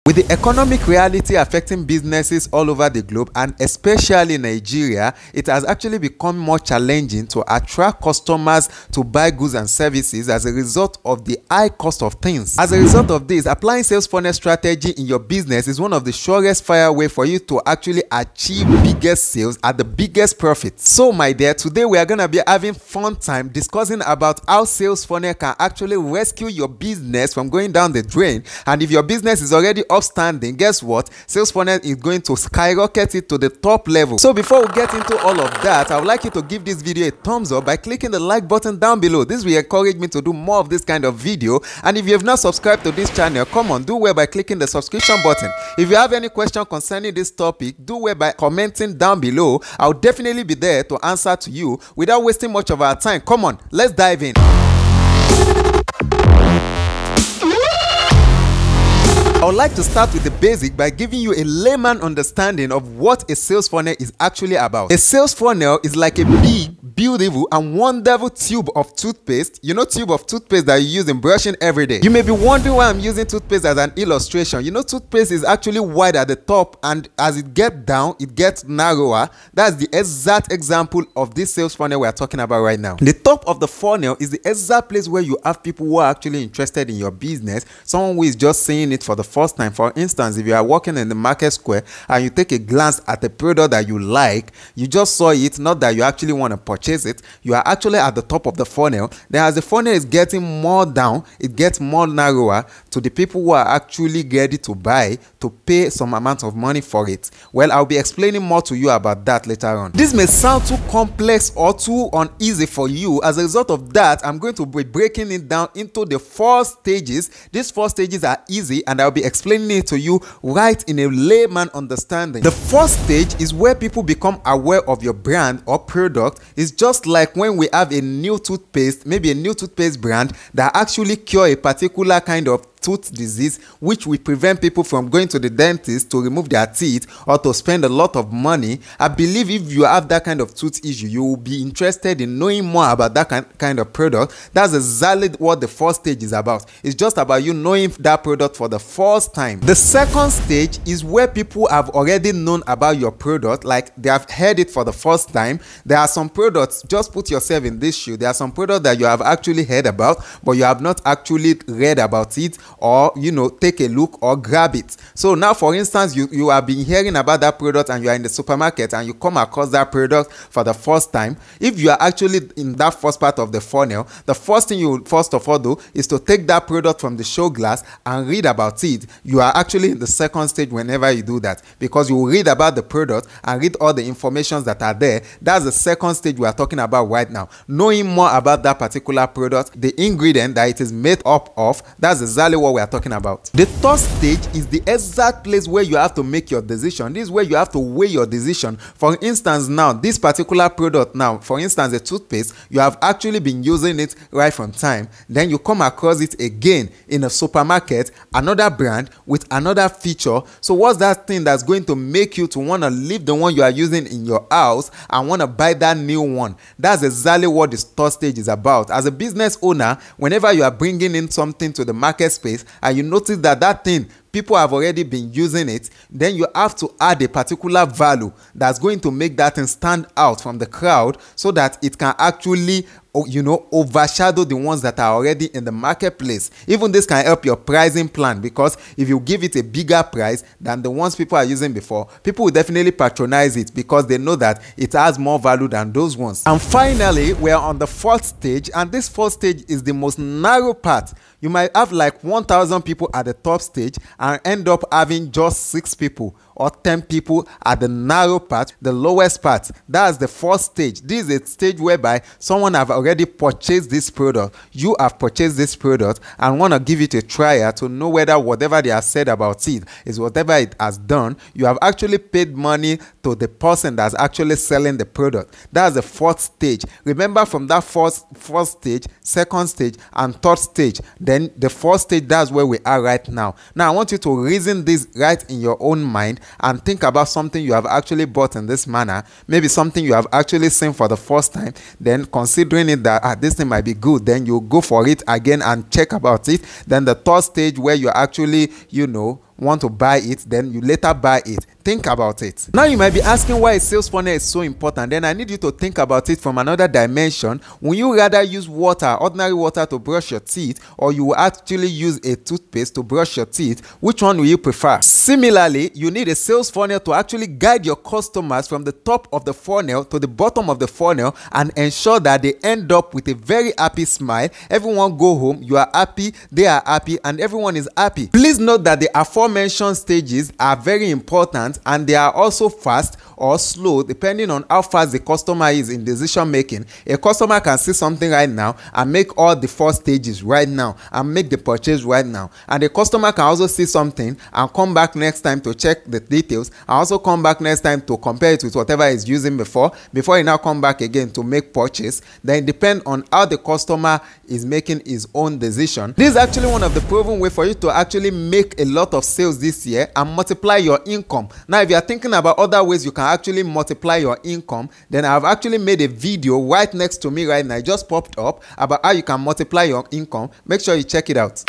With the economic reality affecting businesses all over the globe and especially Nigeria, it has actually become more challenging to attract customers to buy goods and services as a result of the high cost of things. As a result of this, applying sales funnel strategy in your business is one of the surest fire way for you to actually achieve biggest sales at the biggest profit. So my dear, today we are going to be having fun time discussing about how sales funnel can actually rescue your business from going down the drain. And if your business is already upstanding, guess what? Sales funnel is going to skyrocket it to the top level. So before we get into all of that, I would like you to give this video a thumbs up by clicking the like button down below. This will encourage me to do more of this kind of video. And if you have not subscribed to this channel, come on, do well by clicking the subscription button. If you have any question concerning this topic, do well by commenting down below. I'll definitely be there to answer to you without wasting much of our time. Come on, let's dive in. I would like to start with the basic by giving you a layman understanding of what a sales funnel is actually about. A sales funnel is like a big, beautiful and wonderful tube of toothpaste. You know, tube of toothpaste that you use in brushing every day. You may be wondering why I'm using toothpaste as an illustration. You know, toothpaste is actually wide at the top, and as it gets down, it gets narrower. That's the exact example of this sales funnel we are talking about right now. The top of the funnel is the exact place where you have people who are actually interested in your business. Someone who is just seeing it for the first time. For instance, if you are walking in the market square and you take a glance at a product that you like, you just saw it, not that you actually want to purchase it, you are actually at the top of the funnel. Then as the funnel is getting more down, it gets more narrower to the people who are actually ready to buy, to pay some amount of money for it. Well, I'll be explaining more to you about that later on. This may sound too complex or too uneasy for you. As a result of that, I'm going to be breaking it down into the 4 stages. These 4 stages are easy and I'll be explaining it to you right in a layman understanding. The first stage is where people become aware of your brand or product. It's just like when we have a new toothpaste, maybe a new toothpaste brand that actually cure a particular kind of tooth disease, which will prevent people from going to the dentist to remove their teeth or to spend a lot of money. I believe if you have that kind of tooth issue, you will be interested in knowing more about that kind of product. That's exactly what the first stage is about. It's just about you knowing that product for the first time. The second stage is where people have already known about your product, like they have heard it for the first time. There are some products, just put yourself in this shoe. There are some products that you have actually heard about, but you have not actually read about it, or take a look or grab it. So now, for instance, you have been hearing about that product and you are in the supermarket and you come across that product for the first time. If you are actually in that first part of the funnel, the first thing you will first of all do is to take that product from the show glass and read about it. You are actually in the second stage whenever you do that, because you will read about the product and read all the information that are there. That's the second stage we are talking about right now. Knowing more about that particular product, the ingredient that it is made up of. That's exactly what we are talking about. The third stage is the exact place where you have to make your decision. This is where you have to weigh your decision. For instance, now this particular product, now for instance the toothpaste, you have actually been using it right from time, then you come across it again in a supermarket, another brand with another feature. So what's that thing that's going to make you to want to leave the one you are using in your house and want to buy that new one? That's exactly what this third stage is about. As a business owner, whenever you are bringing in something to the market space and you notice that thing people have already been using it, then you have to add a particular value that's going to make that thing stand out from the crowd so that it can actually overshadow the ones that are already in the marketplace. Even this can help your pricing plan, because if you give it a bigger price than the ones people are using before, people will definitely patronize it because they know that it has more value than those ones. And finally, we are on the fourth stage, and this fourth stage is the most narrow part. You might have like 1,000 people at the top stage and end up having just 6 people or 10 people at the narrow part, the lowest part. That's the fourth stage. This is a stage whereby someone have already purchased this product. You have purchased this product and want to give it a trial to know whether whatever they have said about it is whatever it has done. You have actually paid money to the person that's actually selling the product. That's the fourth stage. Remember, from that first stage, second stage, and third stage, then the fourth stage, that's where we are right now. Now, I want you to reason this right in your own mind and think about something you have actually bought in this manner. Maybe something you have actually seen for the first time. Then considering it that this thing might be good, then you go for it again and check about it. Then the third stage, where you actually, want to buy it, then you later buy it. Think about it. Now you might be asking why a sales funnel is so important. Then I need you to think about it from another dimension. Will you rather use water, ordinary water, to brush your teeth, or you will actually use a toothpaste to brush your teeth? Which one will you prefer? Similarly, you need a sales funnel to actually guide your customers from the top of the funnel to the bottom of the funnel and ensure that they end up with a very happy smile. Everyone go home, you are happy, they are happy, and everyone is happy. Please note that the aforementioned stages are very important, and they are also fast or slow depending on how fast the customer is in decision making. A customer can see something right now and make all the 4 stages right now and make the purchase right now, and the customer can also see something and come back next time to check the details, and also come back next time to compare it with whatever he's using before he now come back again to make purchase. Then it depends on how the customer is making his own decision. This is actually one of the proven way for you to actually make a lot of sales this year and multiply your income. Now, if you are thinking about other ways you can actually multiply your income, then I've actually made a video right next to me right now. It just popped up about how you can multiply your income. Make sure you check it out.